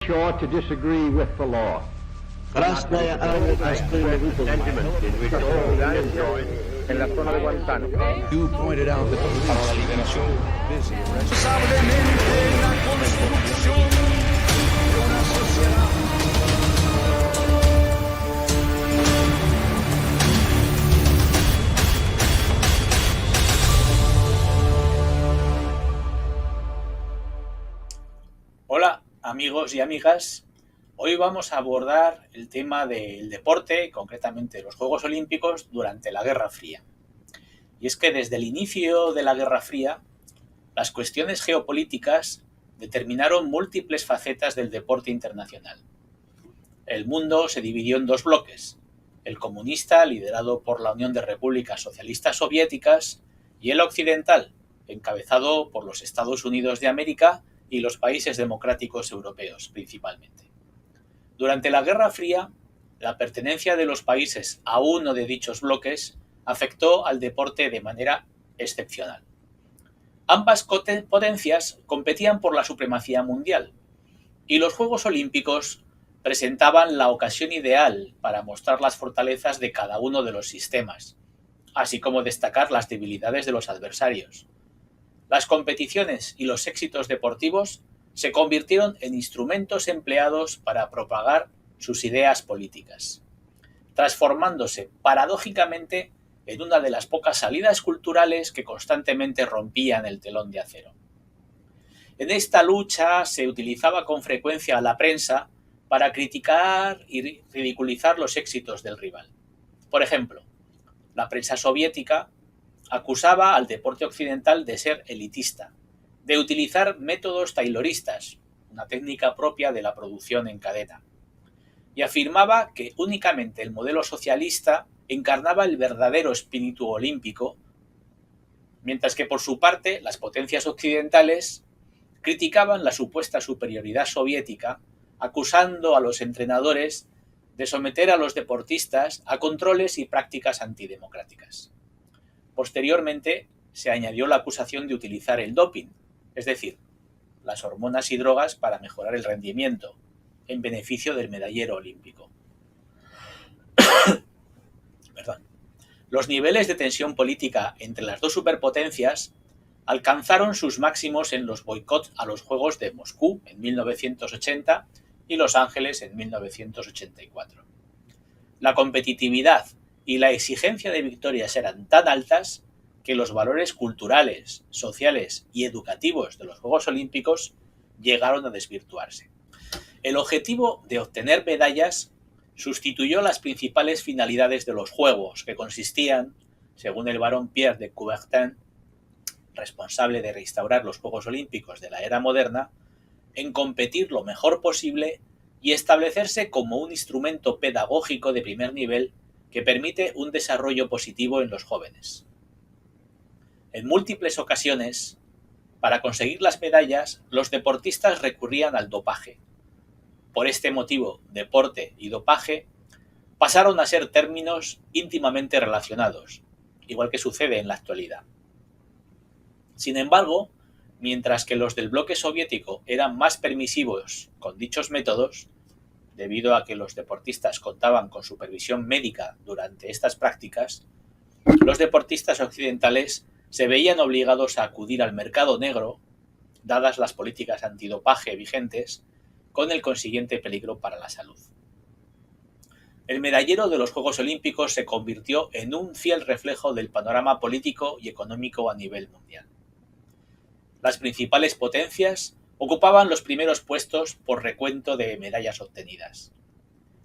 sure to disagree with the law. Krasnaya Armia En la zona de Guantánamo. You pointed out that police are busy Hola amigos y amigas, hoy vamos a abordar el tema del deporte, concretamente los Juegos Olímpicos durante la Guerra Fría. Y es que desde el inicio de la Guerra Fría, las cuestiones geopolíticas determinaron múltiples facetas del deporte internacional. El mundo se dividió en dos bloques, el comunista, liderado por la Unión de Repúblicas Socialistas Soviéticas, y el occidental, encabezado por los Estados Unidos de América y los países democráticos europeos principalmente. Durante la Guerra Fría, la pertenencia de los países a uno de dichos bloques afectó al deporte de manera excepcional. Ambas potencias competían por la supremacía mundial y los Juegos Olímpicos presentaban la ocasión ideal para mostrar las fortalezas de cada uno de los sistemas, así como destacar las debilidades de los adversarios. Las competiciones y los éxitos deportivos se convirtieron en instrumentos empleados para propagar sus ideas políticas, transformándose paradójicamente en una de las pocas salidas culturales que constantemente rompían el telón de acero. En esta lucha se utilizaba con frecuencia a la prensa para criticar y ridiculizar los éxitos del rival. Por ejemplo, la prensa soviética acusaba al deporte occidental de ser elitista, de utilizar métodos tayloristas, una técnica propia de la producción en cadena, y afirmaba que únicamente el modelo socialista encarnaba el verdadero espíritu olímpico, mientras que por su parte las potencias occidentales criticaban la supuesta superioridad soviética, acusando a los entrenadores de someter a los deportistas a controles y prácticas antidemocráticas. Posteriormente, se añadió la acusación de utilizar el doping, es decir, las hormonas y drogas para mejorar el rendimiento, en beneficio del medallero olímpico. Perdón. Los niveles de tensión política entre las dos superpotencias alcanzaron sus máximos en los boicots a los Juegos de Moscú en 1980 y Los Ángeles en 1984. La competitividad y la exigencia de victorias eran tan altas que los valores culturales, sociales y educativos de los Juegos Olímpicos llegaron a desvirtuarse. El objetivo de obtener medallas sustituyó las principales finalidades de los Juegos, que consistían, según el barón Pierre de Coubertin, responsable de restaurar los Juegos Olímpicos de la era moderna, en competir lo mejor posible y establecerse como un instrumento pedagógico de primer nivel que permite un desarrollo positivo en los jóvenes. En múltiples ocasiones, para conseguir las medallas, los deportistas recurrían al dopaje. Por este motivo, deporte y dopaje pasaron a ser términos íntimamente relacionados, igual que sucede en la actualidad. Sin embargo, mientras que los del bloque soviético eran más permisivos con dichos métodos, debido a que los deportistas contaban con supervisión médica durante estas prácticas, los deportistas occidentales se veían obligados a acudir al mercado negro, dadas las políticas antidopaje vigentes, con el consiguiente peligro para la salud. El medallero de los Juegos Olímpicos se convirtió en un fiel reflejo del panorama político y económico a nivel mundial. Las principales potencias ocupaban los primeros puestos por recuento de medallas obtenidas.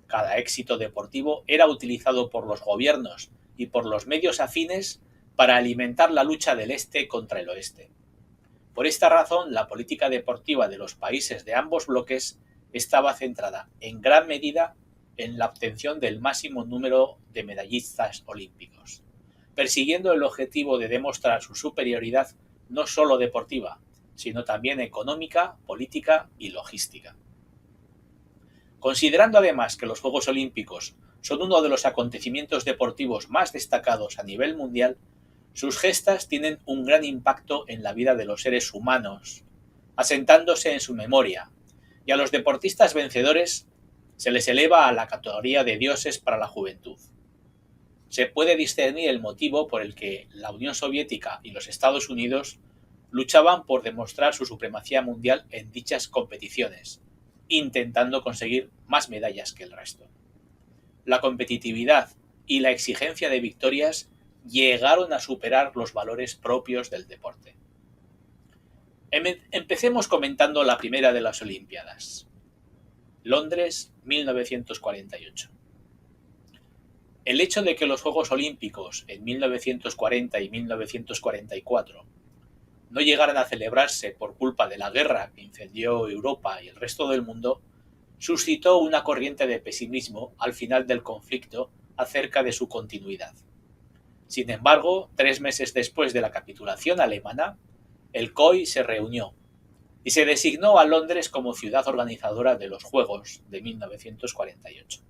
Cada éxito deportivo era utilizado por los gobiernos y por los medios afines para alimentar la lucha del este contra el oeste. Por esta razón, la política deportiva de los países de ambos bloques estaba centrada en gran medida en la obtención del máximo número de medallistas olímpicos, persiguiendo el objetivo de demostrar su superioridad no solo deportiva, sino también económica, política y logística. Considerando además que los Juegos Olímpicos son uno de los acontecimientos deportivos más destacados a nivel mundial, sus gestas tienen un gran impacto en la vida de los seres humanos, asentándose en su memoria y a los deportistas vencedores se les eleva a la categoría de dioses para la juventud. Se puede discernir el motivo por el que la Unión Soviética y los Estados Unidos luchaban por demostrar su supremacía mundial en dichas competiciones, intentando conseguir más medallas que el resto. La competitividad y la exigencia de victorias llegaron a superar los valores propios del deporte. Empecemos comentando la primera de las Olimpiadas. Londres, 1948. El hecho de que los Juegos Olímpicos en 1940 y 1944 no llegaran a celebrarse por culpa de la guerra que incendió Europa y el resto del mundo suscitó una corriente de pesimismo al final del conflicto acerca de su continuidad. Sin embargo, 3 meses después de la capitulación alemana, el COI se reunió y se designó a Londres como ciudad organizadora de los Juegos de 1948.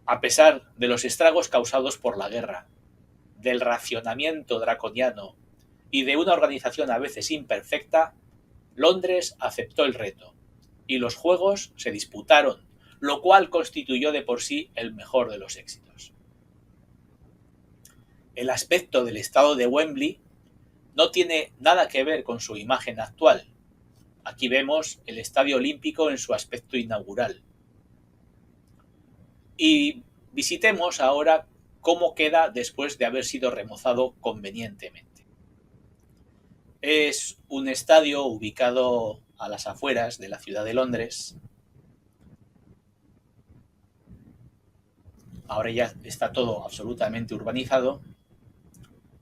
A pesar de los estragos causados por la guerra, del racionamiento draconiano y de una organización a veces imperfecta, Londres aceptó el reto y los Juegos se disputaron, lo cual constituyó de por sí el mejor de los éxitos. El aspecto del estadio de Wembley no tiene nada que ver con su imagen actual. Aquí vemos el Estadio Olímpico en su aspecto inaugural. Y visitemos ahora cómo queda después de haber sido remozado convenientemente. Es un estadio ubicado a las afueras de la ciudad de Londres. Ahora ya está todo absolutamente urbanizado.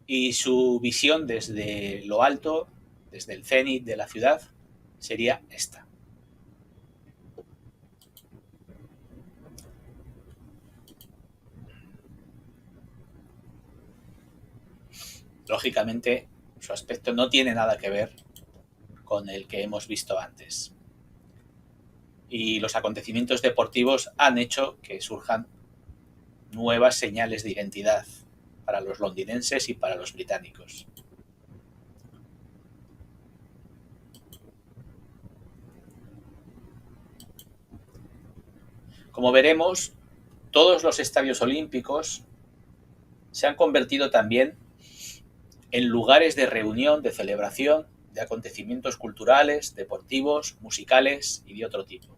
Y su visión desde lo alto, desde el cenit de la ciudad, sería esta. Lógicamente, su aspecto no tiene nada que ver con el que hemos visto antes. Y los acontecimientos deportivos han hecho que surjan nuevas señales de identidad para los londinenses y para los británicos. Como veremos, todos los estadios olímpicos se han convertido también en lugares de reunión, de celebración, de acontecimientos culturales, deportivos, musicales y de otro tipo.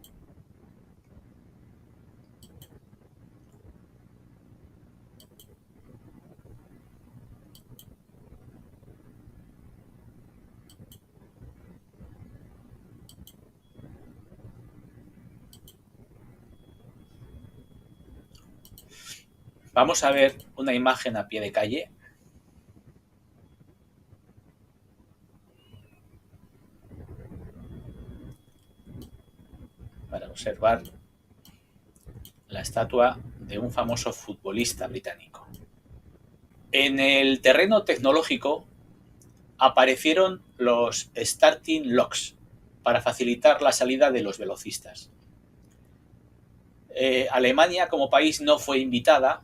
Vamos a ver una imagen a pie de calle. Para observar la estatua de un famoso futbolista británico. En el terreno tecnológico aparecieron los starting locks para facilitar la salida de los velocistas. Alemania como país no fue invitada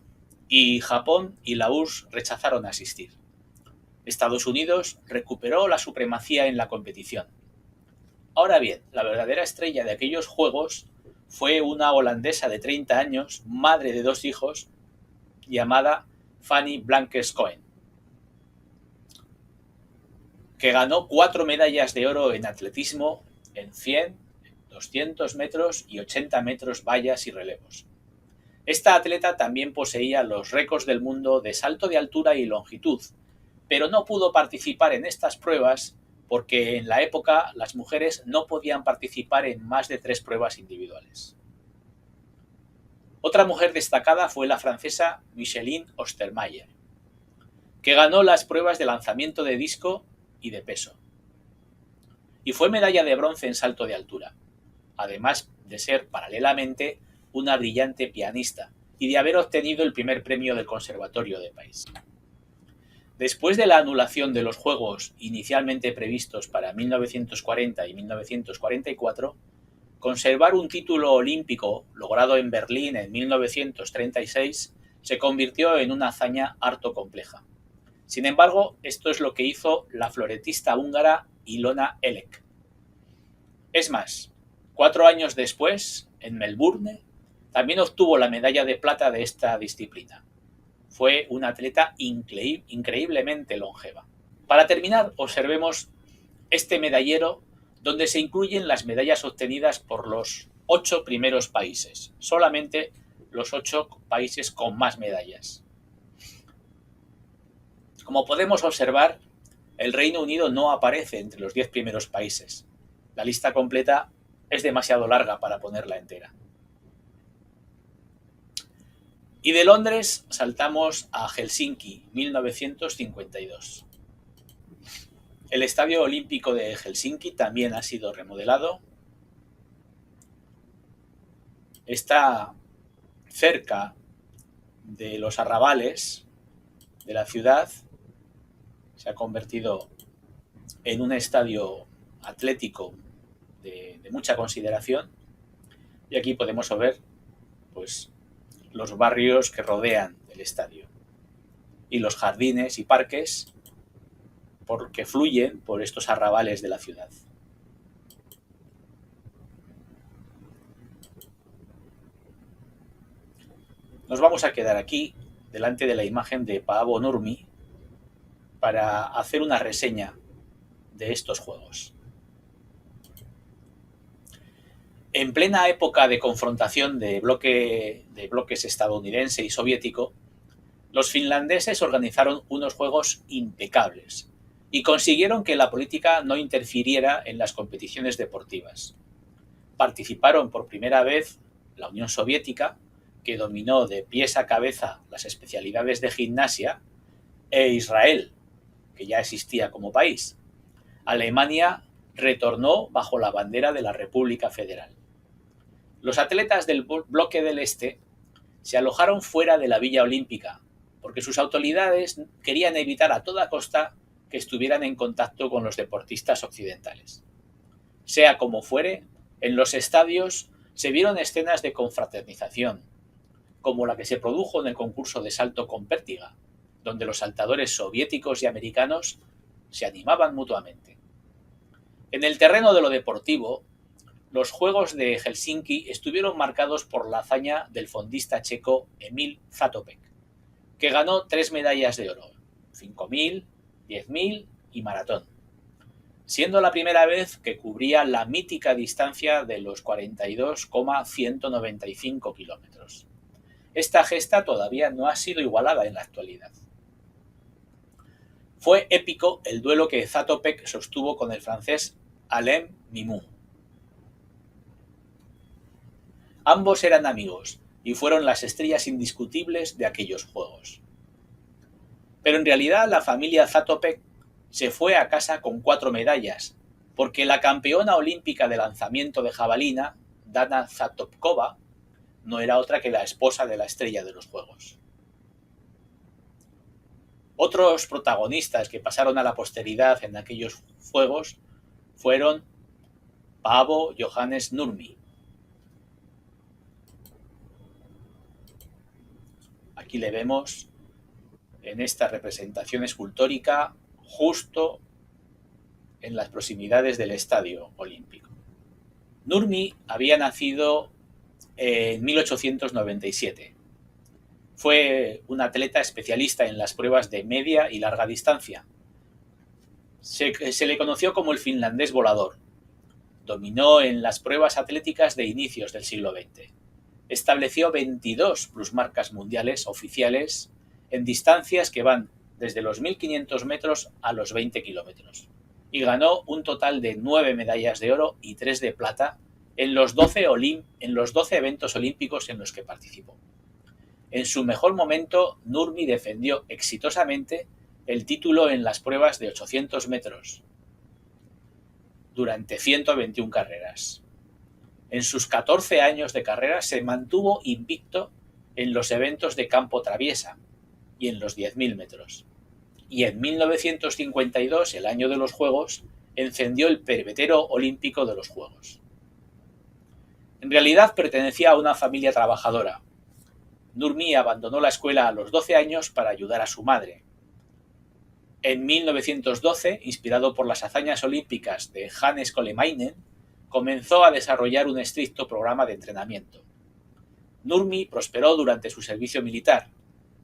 y Japón y la URSS rechazaron asistir. Estados Unidos recuperó la supremacía en la competición. Ahora bien, la verdadera estrella de aquellos Juegos fue una holandesa de 30 años, madre de 2 hijos, llamada Fanny Blankers-Koen, que ganó 4 medallas de oro en atletismo en 100, 200 metros y 80 metros vallas y relevos. Esta atleta también poseía los récords del mundo de salto de altura y longitud, pero no pudo participar en estas pruebas porque en la época las mujeres no podían participar en más de 3 pruebas individuales. Otra mujer destacada fue la francesa Micheline Ostermayer, que ganó las pruebas de lanzamiento de disco y de peso. Y fue medalla de bronce en salto de altura, además de ser paralelamente una brillante pianista y de haber obtenido el primer premio del Conservatorio de París. Después de la anulación de los Juegos inicialmente previstos para 1940 y 1944, conservar un título olímpico logrado en Berlín en 1936 se convirtió en una hazaña harto compleja. Sin embargo, esto es lo que hizo la floretista húngara Ilona Elek. Es más, 4 años después, en Melbourne, también obtuvo la medalla de plata de esta disciplina. Fue una atleta increíblemente longeva. Para terminar, observemos este medallero donde se incluyen las medallas obtenidas por los 8 primeros países, solamente los 8 países con más medallas. Como podemos observar, el Reino Unido no aparece entre los 10 primeros países. La lista completa es demasiado larga para ponerla entera. Y de Londres saltamos a Helsinki, 1952. El Estadio Olímpico de Helsinki también ha sido remodelado. Está cerca de los arrabales de la ciudad. Se ha convertido en un estadio atlético de mucha consideración. Y aquí podemos ver pues, los barrios que rodean el estadio y los jardines y parques que fluyen por estos arrabales de la ciudad. Nos vamos a quedar aquí, delante de la imagen de Paavo Nurmi, para hacer una reseña de estos juegos. En plena época de confrontación de bloques estadounidense y soviético, los finlandeses organizaron unos juegos impecables y consiguieron que la política no interfiriera en las competiciones deportivas. Participaron por primera vez la Unión Soviética, que dominó de pies a cabeza las especialidades de gimnasia, e Israel, que ya existía como país. Alemania retornó bajo la bandera de la República Federal. Los atletas del bloque del Este se alojaron fuera de la Villa Olímpica, porque sus autoridades querían evitar a toda costa que estuvieran en contacto con los deportistas occidentales. Sea como fuere, en los estadios se vieron escenas de confraternización, como la que se produjo en el concurso de salto con pértiga, donde los saltadores soviéticos y americanos se animaban mutuamente. En el terreno de lo deportivo, los Juegos de Helsinki estuvieron marcados por la hazaña del fondista checo Emil Zatopek, que ganó 3 medallas de oro, 5.000, 10.000 y maratón, siendo la primera vez que cubría la mítica distancia de los 42,195 kilómetros. Esta gesta todavía no ha sido igualada en la actualidad. Fue épico el duelo que Zatopek sostuvo con el francés Alain Mimou. Ambos eran amigos y fueron las estrellas indiscutibles de aquellos juegos. Pero en realidad la familia Zatopek se fue a casa con 4 medallas, porque la campeona olímpica de lanzamiento de jabalina, Dana Zatopkova, no era otra que la esposa de la estrella de los juegos. Otros protagonistas que pasaron a la posteridad en aquellos juegos fueron Paavo Johannes Nurmi. Aquí le vemos en esta representación escultórica justo en las proximidades del Estadio Olímpico. Nurmi había nacido en 1897. Fue un atleta especialista en las pruebas de media y larga distancia. Se le conoció como el finlandés volador. Dominó en las pruebas atléticas de inicios del siglo XX. Estableció 22 plusmarcas mundiales oficiales en distancias que van desde los 1.500 metros a los 20 kilómetros. Y ganó un total de 9 medallas de oro y 3 de plata en los 12 eventos olímpicos en los que participó. En su mejor momento, Nurmi defendió exitosamente el título en las pruebas de 800 metros durante 121 carreras. En sus 14 años de carrera se mantuvo invicto en los eventos de campo traviesa y en los 10.000 metros. Y en 1952, el año de los Juegos, encendió el pebetero olímpico de los Juegos. En realidad pertenecía a una familia trabajadora. Nurmi abandonó la escuela a los 12 años para ayudar a su madre. En 1912, inspirado por las hazañas olímpicas de Hannes Kolehmainen, comenzó a desarrollar un estricto programa de entrenamiento. Nurmi prosperó durante su servicio militar,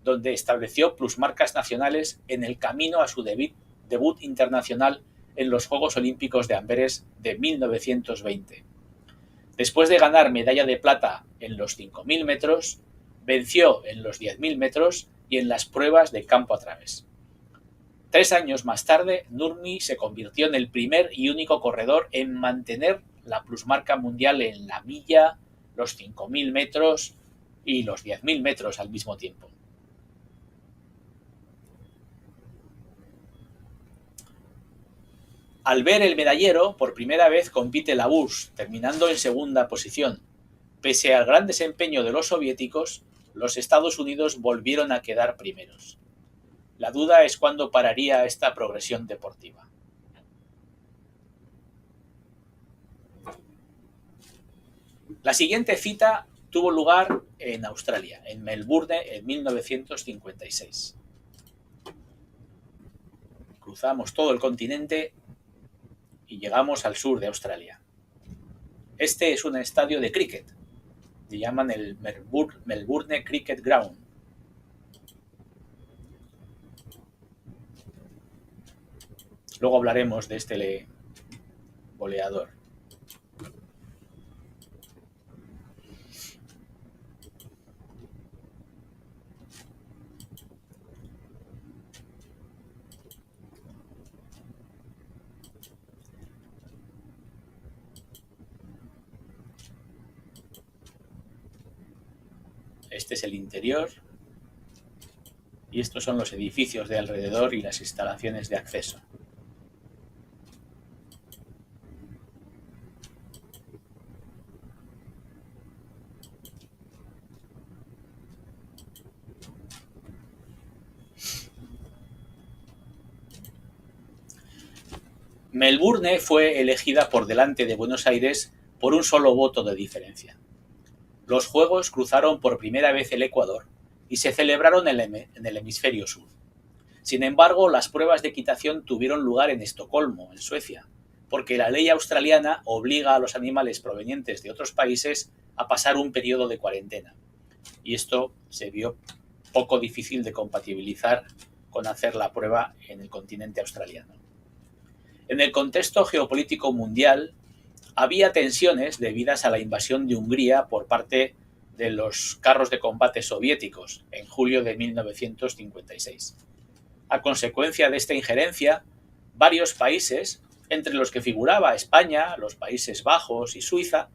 donde estableció plusmarcas nacionales en el camino a su debut internacional en los Juegos Olímpicos de Amberes de 1920. Después de ganar medalla de plata en los 5.000 metros, venció en los 10.000 metros y en las pruebas de campo a través. 3 años más tarde, Nurmi se convirtió en el primer y único corredor en mantener la plusmarca mundial en la milla, los 5.000 metros y los 10.000 metros al mismo tiempo. Al ver el medallero, por primera vez compite la URSS, terminando en segunda posición. Pese al gran desempeño de los soviéticos, los Estados Unidos volvieron a quedar primeros. La duda es cuándo pararía esta progresión deportiva. La siguiente cita tuvo lugar en Australia, en Melbourne, en 1956. Cruzamos todo el continente y llegamos al sur de Australia. Este es un estadio de cricket. Le llaman el Melbourne Cricket Ground. Luego hablaremos de este goleador. Este es el interior y estos son los edificios de alrededor y las instalaciones de acceso. Melbourne fue elegida por delante de Buenos Aires por un solo voto de diferencia. Los Juegos cruzaron por primera vez el Ecuador y se celebraron en el hemisferio sur. Sin embargo, las pruebas de equitación tuvieron lugar en Estocolmo, en Suecia, porque la ley australiana obliga a los animales provenientes de otros países a pasar un periodo de cuarentena. Y esto se vio poco difícil de compatibilizar con hacer la prueba en el continente australiano. En el contexto geopolítico mundial, había tensiones debidas a la invasión de Hungría por parte de los carros de combate soviéticos en julio de 1956. A consecuencia de esta injerencia, varios países, entre los que figuraba España, los Países Bajos y Suiza,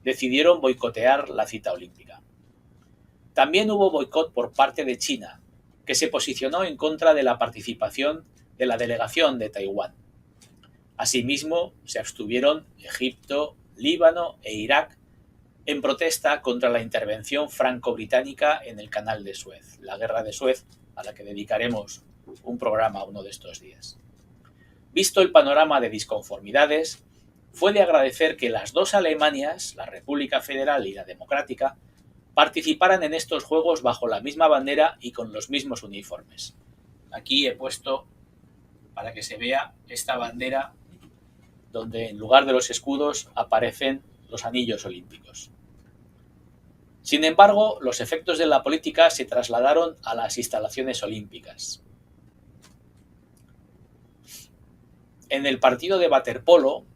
decidieron boicotear la cita olímpica. También hubo boicot por parte de China, que se posicionó en contra de la participación de la delegación de Taiwán. Asimismo, se abstuvieron Egipto, Líbano e Irak en protesta contra la intervención franco-británica en el Canal de Suez, la Guerra de Suez, a la que dedicaremos un programa uno de estos días. Visto el panorama de disconformidades, fue de agradecer que las dos Alemanias, la República Federal y la Democrática, participaran en estos Juegos bajo la misma bandera y con los mismos uniformes. Aquí he puesto, para que se vea, esta bandera donde en lugar de los escudos aparecen los anillos olímpicos. Sin embargo, los efectos de la política se trasladaron a las instalaciones olímpicas. En el partido de waterpolo,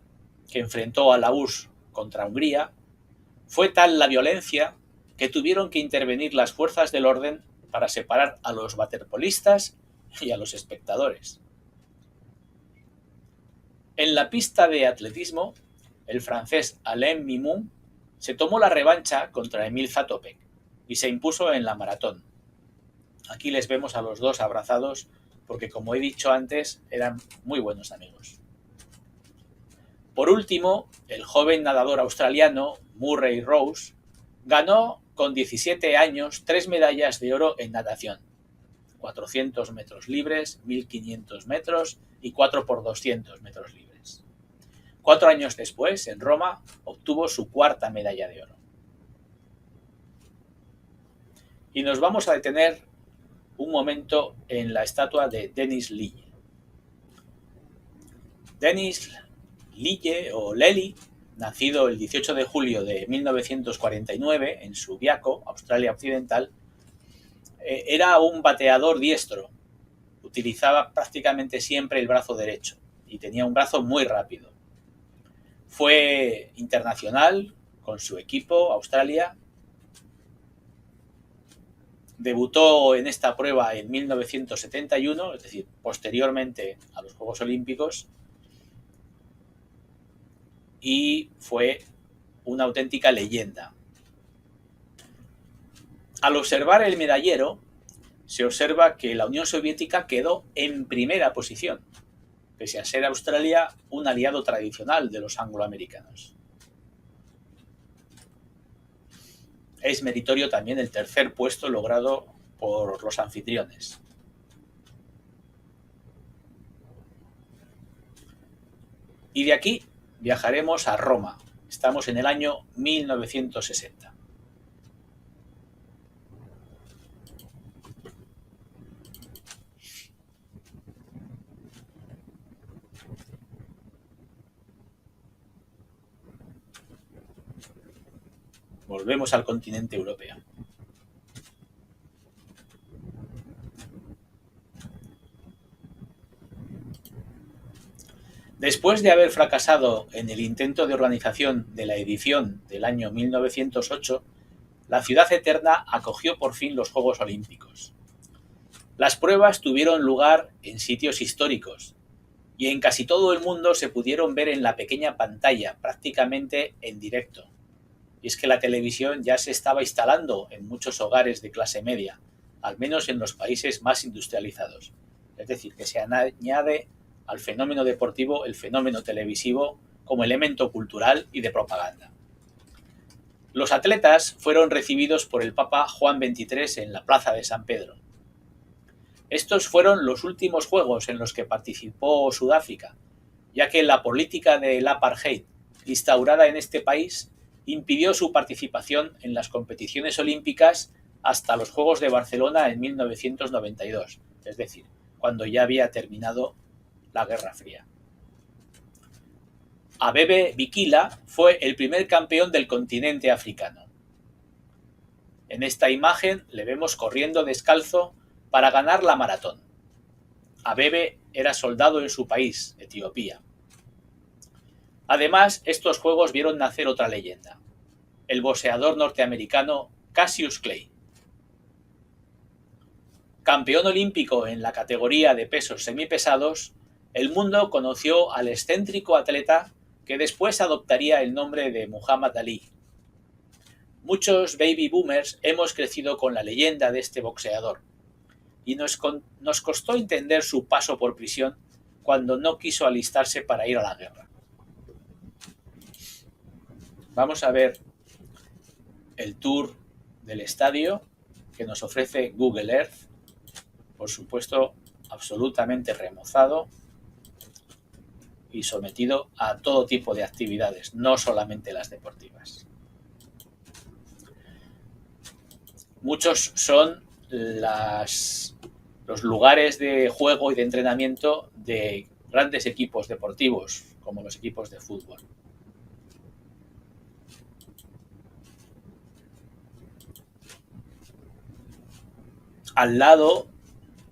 que enfrentó a la URSS contra Hungría, fue tal la violencia que tuvieron que intervenir las fuerzas del orden para separar a los waterpolistas y a los espectadores. En la pista de atletismo, el francés Alain Mimoun se tomó la revancha contra Emil Zatopek y se impuso en la maratón. Aquí les vemos a los dos abrazados porque, como he dicho antes, eran muy buenos amigos. Por último, el joven nadador australiano Murray Rose ganó con 17 años 3 medallas de oro en natación: 400 metros libres, 1500 metros y 4x200 metros libres. 4 años después, en Roma, obtuvo su 4ª medalla de oro. Y nos vamos a detener un momento en la estatua de Denis Lille. Denis Lille o Lely nacido el 18 de julio de 1949 en Subiaco, Australia Occidental, era un bateador diestro. Utilizaba prácticamente siempre el brazo derecho y tenía un brazo muy rápido. Fue internacional con su equipo, Australia. Debutó en esta prueba en 1971, es decir, posteriormente a los Juegos Olímpicos, y fue una auténtica leyenda. Al observar el medallero, se observa que la Unión Soviética quedó en primera posición, pese a ser Australia un aliado tradicional de los angloamericanos. Es meritorio también el tercer puesto logrado por los anfitriones. Y de aquí viajaremos a Roma. Estamos en el año 1960. Volvemos al continente europeo. Después de haber fracasado en el intento de organización de la edición del año 1908, la Ciudad Eterna acogió por fin los Juegos Olímpicos. Las pruebas tuvieron lugar en sitios históricos y en casi todo el mundo se pudieron ver en la pequeña pantalla, prácticamente en directo. Y es que la televisión ya se estaba instalando en muchos hogares de clase media, al menos en los países más industrializados. Es decir, que se añade al fenómeno deportivo el fenómeno televisivo como elemento cultural y de propaganda. Los atletas fueron recibidos por el Papa Juan XXIII en la Plaza de San Pedro. Estos fueron los últimos Juegos en los que participó Sudáfrica, ya que la política del apartheid instaurada en este país impidió su participación en las competiciones olímpicas hasta los Juegos de Barcelona en 1992, es decir, cuando ya había terminado la Guerra Fría. Abebe Bikila fue el primer campeón del continente africano. En esta imagen le vemos corriendo descalzo para ganar la maratón. Abebe era soldado en su país, Etiopía. Además, estos Juegos vieron nacer otra leyenda, el boxeador norteamericano Cassius Clay. Campeón olímpico en la categoría de pesos semipesados, el mundo conoció al excéntrico atleta que después adoptaría el nombre de Muhammad Ali. Muchos baby boomers hemos crecido con la leyenda de este boxeador y nos costó entender su paso por prisión cuando no quiso alistarse para ir a la guerra. Vamos a ver el tour del estadio que nos ofrece Google Earth, por supuesto absolutamente remozado y sometido a todo tipo de actividades, no solamente las deportivas. Muchos son los lugares de juego y de entrenamiento de grandes equipos deportivos, como los equipos de fútbol. Al lado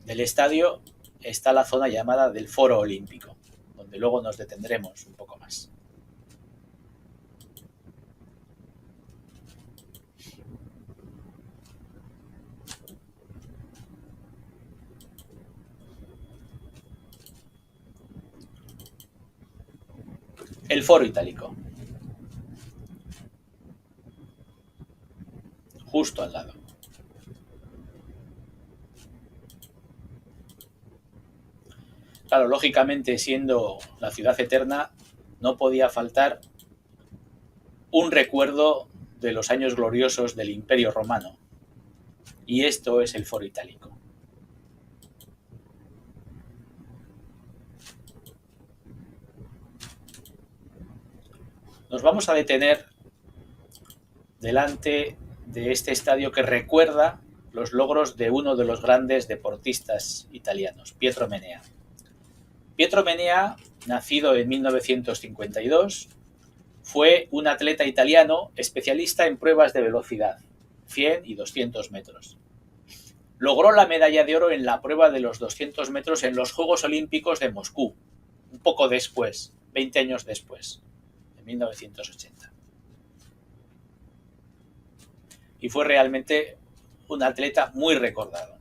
del estadio está la zona llamada del Foro Olímpico, donde luego nos detendremos un poco más. El Foro Itálico, justo al lado. Claro, lógicamente, siendo la Ciudad Eterna, no podía faltar un recuerdo de los años gloriosos del Imperio Romano. Y esto es el Foro Itálico. Nos vamos a detener delante de este estadio que recuerda los logros de uno de los grandes deportistas italianos, Pietro Menea. Pietro Menea, nacido en 1952, fue un atleta italiano especialista en pruebas de velocidad, 100 y 200 metros. Logró la medalla de oro en la prueba de los 200 metros en los Juegos Olímpicos de Moscú, un poco después, 20 años después, en 1980. Y fue realmente un atleta muy recordado.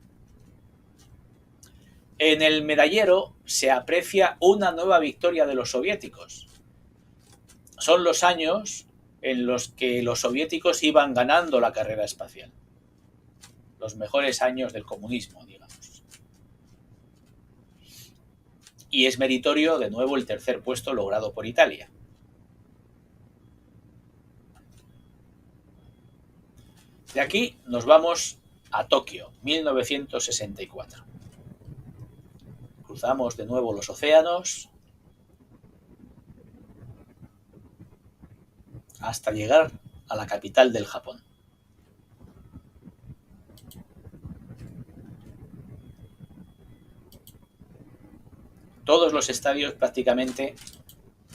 En el medallero se aprecia una nueva victoria de los soviéticos. Son los años en los que los soviéticos iban ganando la carrera espacial. Los mejores años del comunismo, digamos. Y es meritorio, de nuevo, el tercer puesto logrado por Italia. De aquí nos vamos a Tokio, 1964. Cruzamos de nuevo los océanos hasta llegar a la capital del Japón. Todos los estadios prácticamente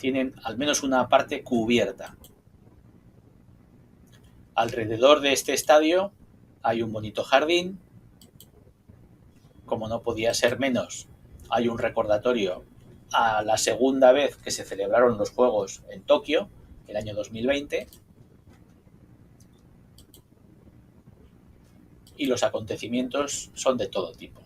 tienen al menos una parte cubierta. Alrededor de este estadio hay un bonito jardín. Como no podía ser menos, hay un recordatorio a la segunda vez que se celebraron los Juegos en Tokio, el año 2020. Y los acontecimientos son de todo tipo.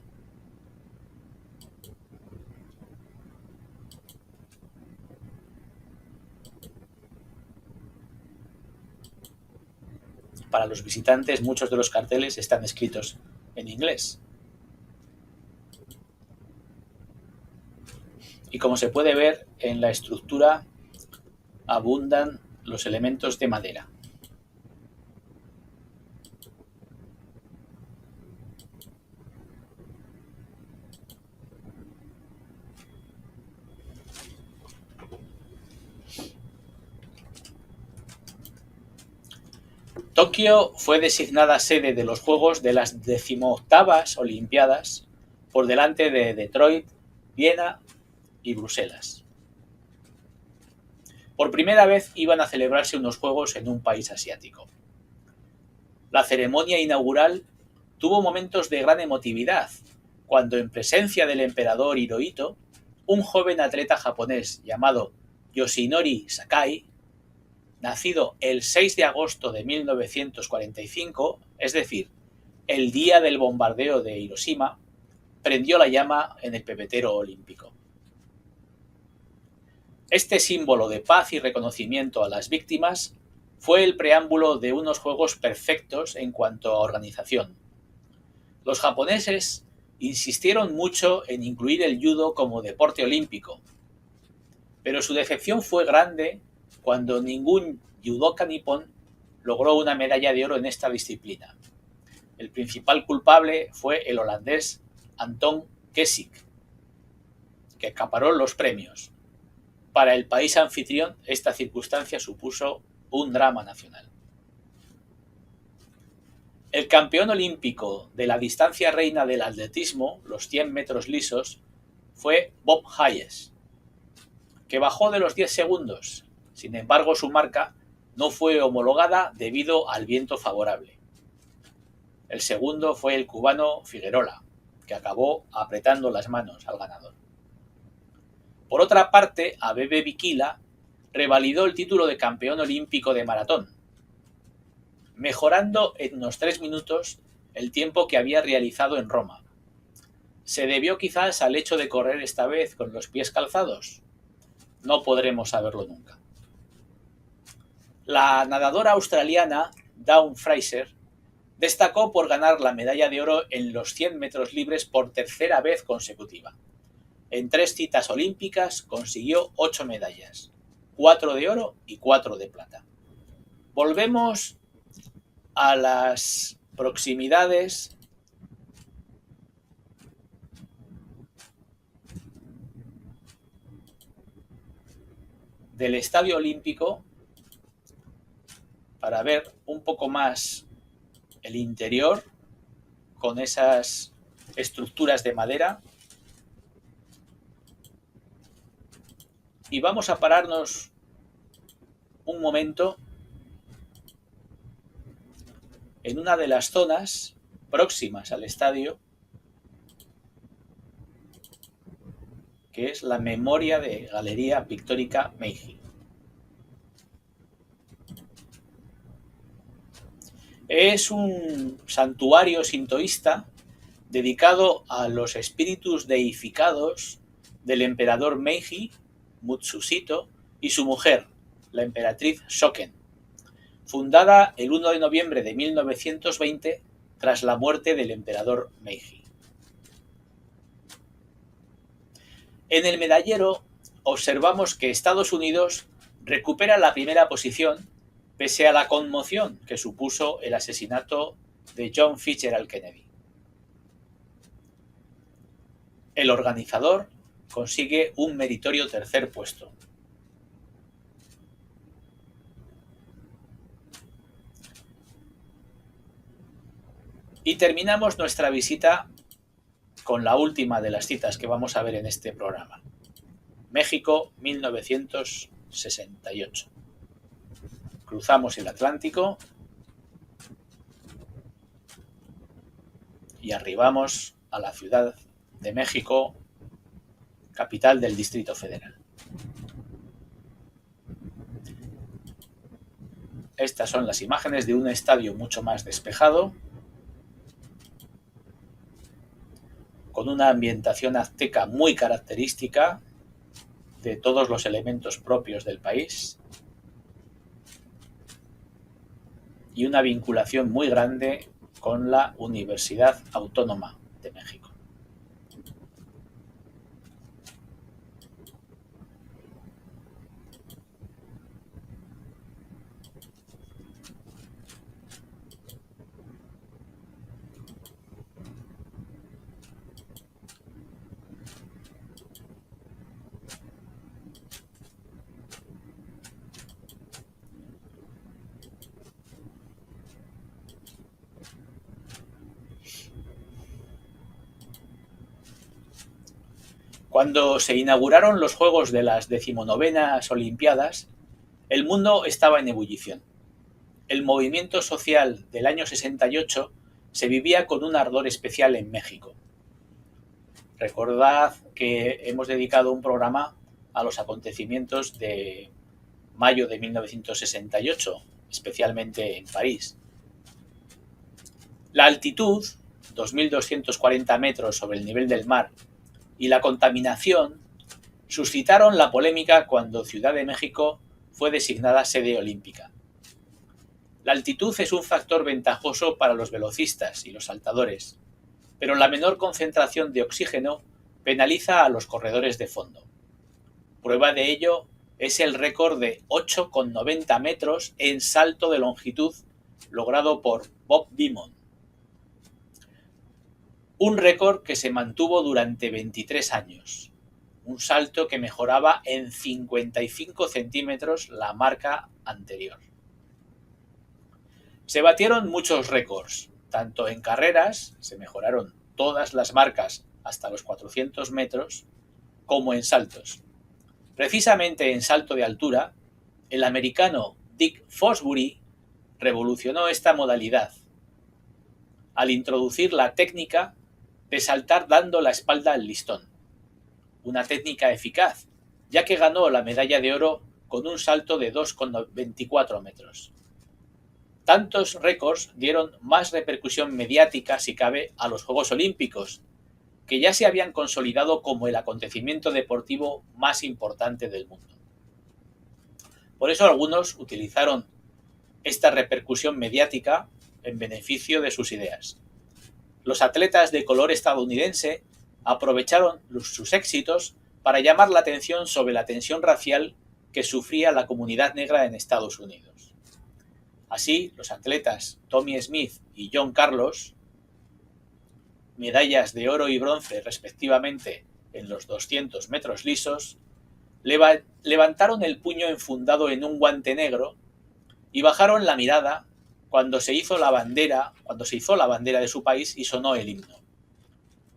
Para los visitantes, muchos de los carteles están escritos en inglés. Y como se puede ver, en la estructura abundan los elementos de madera. Tokio fue designada sede de los Juegos de las 18ª Olimpiadas por delante de Detroit, Viena y Bruselas. Por primera vez iban a celebrarse unos Juegos en un país asiático. La ceremonia inaugural tuvo momentos de gran emotividad, cuando en presencia del emperador Hirohito, un joven atleta japonés llamado Yoshinori Sakai, nacido el 6 de agosto de 1945, es decir, el día del bombardeo de Hiroshima, prendió la llama en el pebetero olímpico. Este símbolo de paz y reconocimiento a las víctimas fue el preámbulo de unos Juegos perfectos en cuanto a organización. Los japoneses insistieron mucho en incluir el judo como deporte olímpico, pero su decepción fue grande cuando ningún judoka nipón logró una medalla de oro en esta disciplina. El principal culpable fue el holandés Anton Gesink, que acaparó los premios. Para el país anfitrión, esta circunstancia supuso un drama nacional. El campeón olímpico de la distancia reina del atletismo, los 100 metros lisos, fue Bob Hayes, que bajó de los 10 segundos. Sin embargo, su marca no fue homologada debido al viento favorable. El segundo fue el cubano Figuerola, que acabó apretando las manos al ganador. Por otra parte, Abebe Bikila revalidó el título de campeón olímpico de maratón, mejorando en unos 3 minutos el tiempo que había realizado en Roma. ¿Se debió quizás al hecho de correr esta vez con los pies calzados? No podremos saberlo nunca. La nadadora australiana Dawn Fraser destacó por ganar la medalla de oro en los 100 metros libres por tercera vez consecutiva. En 3 citas olímpicas consiguió 8 medallas, 4 de oro y 4 de plata. Volvemos a las proximidades del Estadio Olímpico para ver un poco más el interior con esas estructuras de madera. Y vamos a pararnos un momento en una de las zonas próximas al estadio, que es la memoria de Galería Pictórica Meiji. Es un santuario sintoísta dedicado a los espíritus deificados del emperador Meiji, Mutsuhito, y su mujer, la emperatriz Shoken, fundada el 1 de noviembre de 1920 tras la muerte del emperador Meiji. En el medallero observamos que Estados Unidos recupera la primera posición pese a la conmoción que supuso el asesinato de John Fitzgerald Kennedy. El organizador consigue un meritorio tercer puesto. Y terminamos nuestra visita con la última de las citas que vamos a ver en este programa. México, 1968. Cruzamos el Atlántico y arribamos a la Ciudad de México, capital del Distrito Federal. Estas son las imágenes de un estadio mucho más despejado, con una ambientación azteca muy característica de todos los elementos propios del país y una vinculación muy grande con la Universidad Autónoma de México. Cuando se inauguraron los Juegos de las 19ª Olimpiadas, el mundo estaba en ebullición. El movimiento social del año 68 se vivía con un ardor especial en México. Recordad que hemos dedicado un programa a los acontecimientos de mayo de 1968, especialmente en París. La altitud, 2.240 metros sobre el nivel del mar, y la contaminación suscitaron la polémica cuando Ciudad de México fue designada sede olímpica. La altitud es un factor ventajoso para los velocistas y los saltadores, pero la menor concentración de oxígeno penaliza a los corredores de fondo. Prueba de ello es el récord de 8,90 metros en salto de longitud logrado por Bob Beamon. Un récord que se mantuvo durante 23 años. Un salto que mejoraba en 55 centímetros la marca anterior. Se batieron muchos récords, tanto en carreras, se mejoraron todas las marcas hasta los 400 metros, como en saltos. Precisamente en salto de altura, el americano Dick Fosbury revolucionó esta modalidad al introducir la técnica de saltar dando la espalda al listón. Una técnica eficaz, ya que ganó la medalla de oro con un salto de 2,24 metros. Tantos récords dieron más repercusión mediática, si cabe, a los Juegos Olímpicos, que ya se habían consolidado como el acontecimiento deportivo más importante del mundo. Por eso algunos utilizaron esta repercusión mediática en beneficio de sus ideas. Los atletas de color estadounidense aprovecharon sus éxitos para llamar la atención sobre la tensión racial que sufría la comunidad negra en Estados Unidos. Así, los atletas Tommie Smith y John Carlos, medallas de oro y bronce respectivamente en los 200 metros lisos, levantaron el puño enfundado en un guante negro y bajaron la mirada cuando se hizo la bandera de su país y sonó el himno.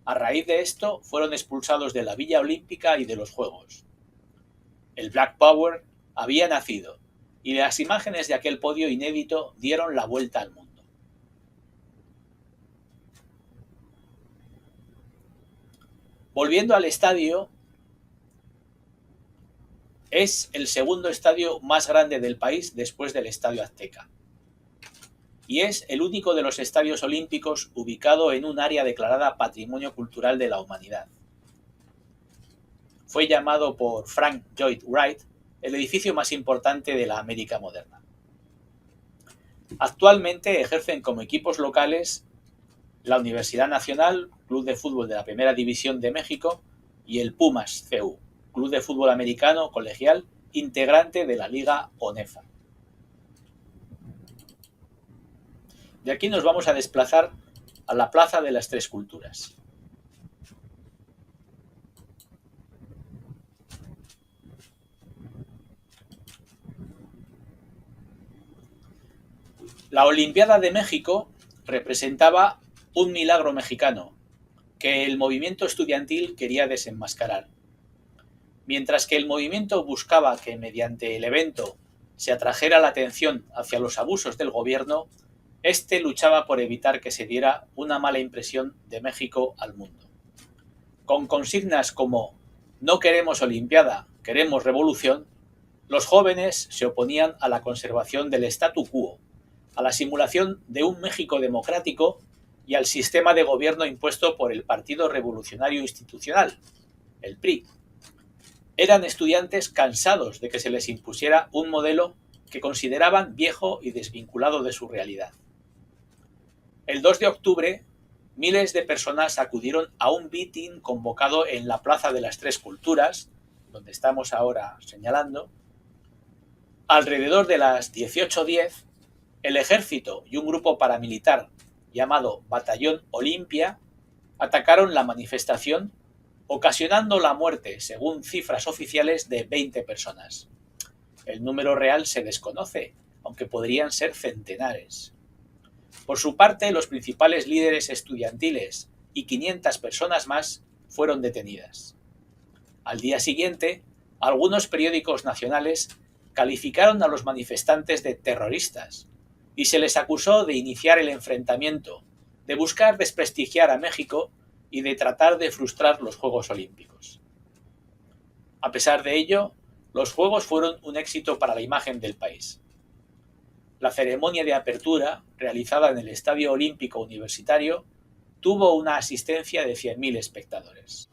A raíz de esto fueron expulsados de la Villa Olímpica y de los Juegos. El Black Power había nacido y las imágenes de aquel podio inédito dieron la vuelta al mundo. Volviendo al estadio, es el segundo estadio más grande del país después del Estadio Azteca. Y es el único de los estadios olímpicos ubicado en un área declarada Patrimonio Cultural de la Humanidad. Fue llamado por Frank Lloyd Wright el edificio más importante de la América moderna. Actualmente ejercen como equipos locales la Universidad Nacional, club de fútbol de la Primera División de México, y el Pumas CU, club de fútbol americano colegial integrante de la Liga ONEFA. De aquí nos vamos a desplazar a la Plaza de las Tres Culturas. La Olimpiada de México representaba un milagro mexicano que el movimiento estudiantil quería desenmascarar. Mientras que el movimiento buscaba que mediante el evento se atrajera la atención hacia los abusos del gobierno, este luchaba por evitar que se diera una mala impresión de México al mundo. Con consignas como "No queremos Olimpiada, queremos revolución", los jóvenes se oponían a la conservación del statu quo, a la simulación de un México democrático y al sistema de gobierno impuesto por el Partido Revolucionario Institucional, el PRI. Eran estudiantes cansados de que se les impusiera un modelo que consideraban viejo y desvinculado de su realidad. El 2 de octubre, miles de personas acudieron a un mitin convocado en la Plaza de las Tres Culturas, donde estamos ahora señalando. Alrededor de las 18:10, el ejército y un grupo paramilitar llamado Batallón Olimpia atacaron la manifestación, ocasionando la muerte, según cifras oficiales, de 20 personas. El número real se desconoce, aunque podrían ser centenares. Por su parte, los principales líderes estudiantiles y 500 personas más fueron detenidas. Al día siguiente, algunos periódicos nacionales calificaron a los manifestantes de terroristas y se les acusó de iniciar el enfrentamiento, de buscar desprestigiar a México y de tratar de frustrar los Juegos Olímpicos. A pesar de ello, los Juegos fueron un éxito para la imagen del país. La ceremonia de apertura, realizada en el Estadio Olímpico Universitario, tuvo una asistencia de 100.000 espectadores.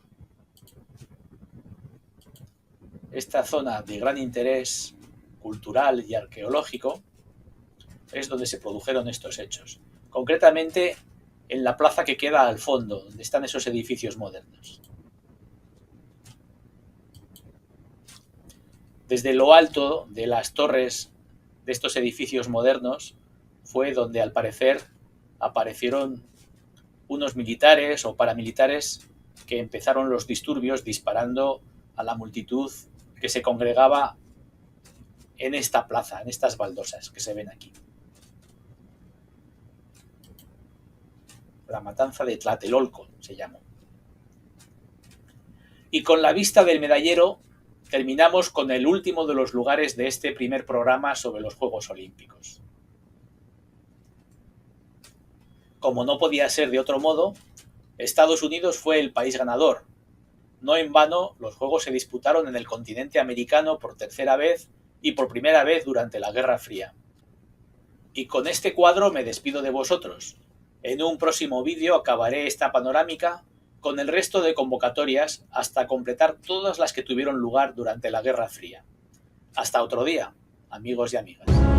Esta zona de gran interés cultural y arqueológico es donde se produjeron estos hechos, concretamente en la plaza que queda al fondo, donde están esos edificios modernos. Desde lo alto de las torres de estos edificios modernos fue donde, al parecer, aparecieron unos militares o paramilitares que empezaron los disturbios disparando a la multitud que se congregaba en esta plaza, en estas baldosas que se ven aquí. La matanza de Tlatelolco se llamó. Y con la vista del medallero terminamos con el último de los lugares de este primer programa sobre los Juegos Olímpicos. Como no podía ser de otro modo, Estados Unidos fue el país ganador. No en vano, los Juegos se disputaron en el continente americano por tercera vez y por primera vez durante la Guerra Fría. Y con este cuadro me despido de vosotros. En un próximo vídeo acabaré esta panorámica con el resto de convocatorias hasta completar todas las que tuvieron lugar durante la Guerra Fría. Hasta otro día, amigos y amigas.